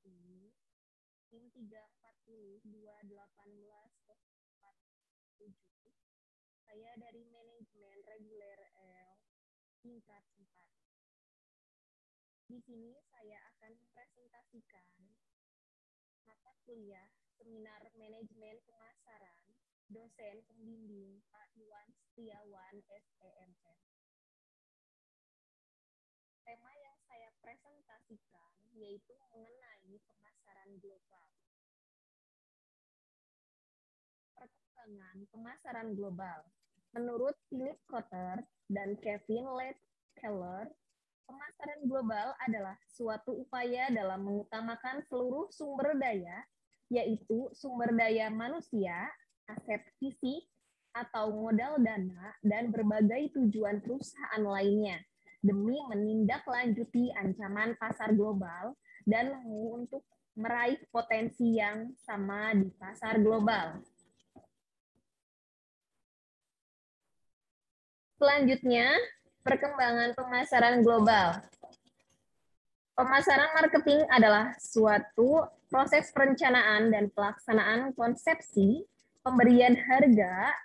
ini tim 340-218-47. Saya dari manajemen reguler L tingkat 4. Di sini saya akan mempresentasikan mata kuliah seminar manajemen pemasaran dosen pembimbing Pak Iwan Setiawan SEMM. Tema yang saya presentasikan yaitu mengenai pemasaran global. Perkembangan pemasaran global. Menurut Philip Kotler dan Kevin Keller, pemasaran global adalah suatu upaya dalam mengutamakan seluruh sumber daya, yaitu sumber daya manusia, aset fisik, atau modal dana, dan berbagai tujuan perusahaan lainnya, demi menindaklanjuti ancaman pasar global dan untuk meraih potensi yang sama di pasar global. Selanjutnya, perkembangan pemasaran global. Pemasaran marketing adalah suatu proses perencanaan dan pelaksanaan konsepsi, pemberian harga,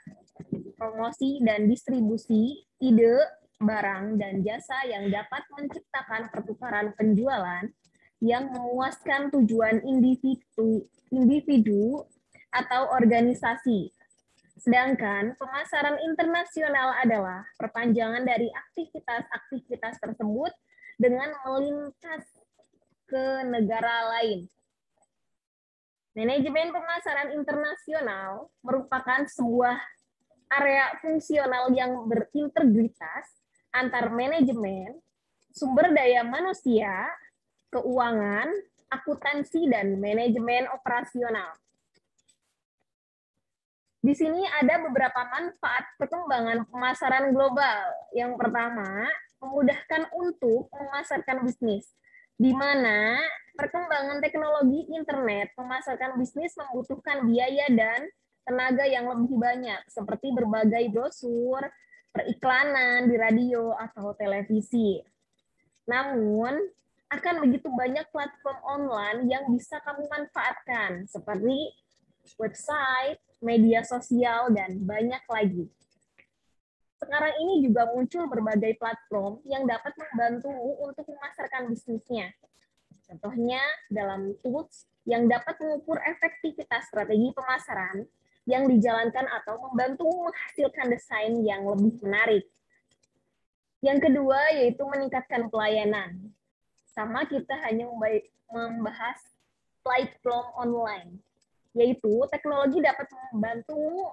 promosi, dan distribusi ide, barang, dan jasa yang dapat menciptakan pertukaran penjualan yang memuaskan tujuan individu atau organisasi. Sedangkan pemasaran internasional adalah perpanjangan dari aktivitas-aktivitas tersebut dengan melintas ke negara lain. Manajemen pemasaran internasional merupakan sebuah area fungsional yang berintegritas antar manajemen, sumber daya manusia, keuangan, akuntansi, dan manajemen operasional. Di sini ada beberapa manfaat perkembangan pemasaran global. Yang pertama, memudahkan untuk memasarkan bisnis, di mana perkembangan teknologi internet memasarkan bisnis membutuhkan biaya dan tenaga yang lebih banyak, seperti berbagai brosur, periklanan di radio atau televisi. Namun, akan begitu banyak platform online yang bisa kamu manfaatkan, seperti website, media sosial, dan banyak lagi. Sekarang ini juga muncul berbagai platform yang dapat membantumu untuk memasarkan bisnisnya. Contohnya dalam tools yang dapat mengukur efektivitas strategi pemasaran yang dijalankan atau membantu menghasilkan desain yang lebih menarik. Yang kedua yaitu meningkatkan pelayanan. Sama kita hanya membahas platform online, yaitu teknologi dapat membantu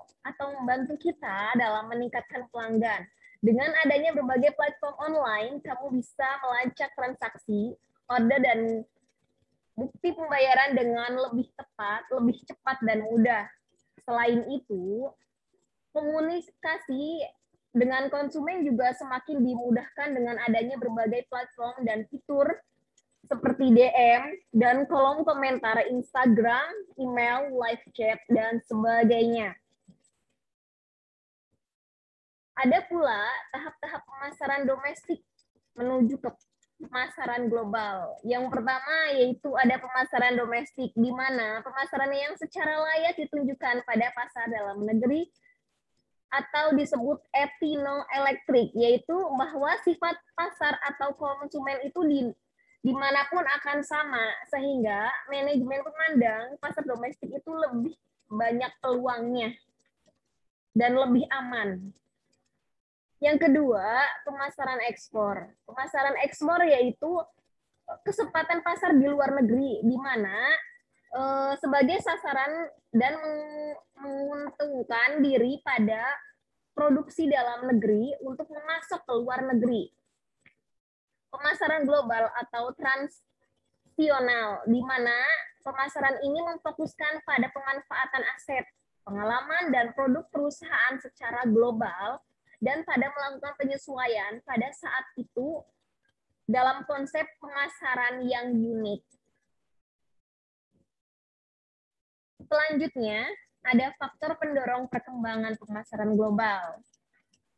kita dalam meningkatkan pelanggan. Dengan adanya berbagai platform online, kamu bisa melacak transaksi, order, dan bukti pembayaran dengan lebih tepat, lebih cepat, dan mudah. Selain itu, komunikasi dengan konsumen juga semakin dimudahkan dengan adanya berbagai platform dan fitur seperti DM dan kolom komentar Instagram, email, live chat, dan sebagainya. Ada pula tahap-tahap pemasaran domestik menuju ke pemasaran global. Yang pertama yaitu ada pemasaran domestik, di mana pemasaran yang secara layak ditunjukkan pada pasar dalam negeri atau disebut ethno-elektrik, yaitu bahwa sifat pasar atau konsumen itu dimanapun akan sama, sehingga manajemen memandang pasar domestik itu lebih banyak peluangnya dan lebih aman. Yang kedua, pemasaran ekspor. Pemasaran ekspor yaitu kesempatan pasar di luar negeri, di mana sebagai sasaran dan menguntungkan diri pada produksi dalam negeri untuk memasok ke luar negeri. Pemasaran global atau transnasional, di mana pemasaran ini memfokuskan pada pemanfaatan aset, pengalaman, dan produk perusahaan secara global, dan pada melakukan penyesuaian pada saat itu dalam konsep pemasaran yang unik. Selanjutnya, ada faktor pendorong perkembangan pemasaran global.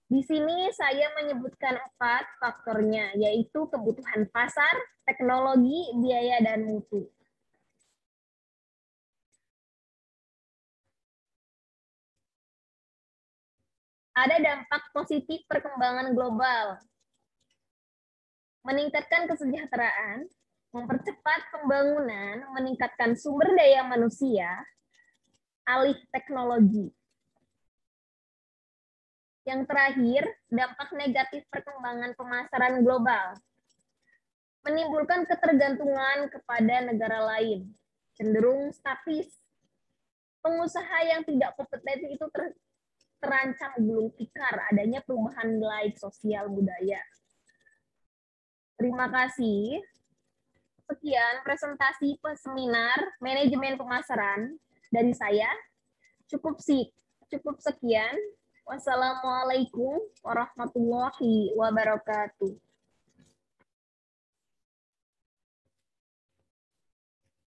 Di sini saya menyebutkan 4 faktornya, yaitu kebutuhan pasar, teknologi, biaya, dan mutu. Ada dampak positif perkembangan global, meningkatkan kesejahteraan, mempercepat pembangunan, meningkatkan sumber daya manusia, alih teknologi. Yang terakhir, dampak negatif perkembangan pemasaran global, menimbulkan ketergantungan kepada negara lain, cenderung statis. Pengusaha yang tidak kompeten itu terancam gulung tikar adanya perubahan nilai sosial budaya. Terima kasih. Sekian presentasi seminar manajemen pemasaran dari saya. Cukup sekian. Wassalamualaikum warahmatullahi wabarakatuh.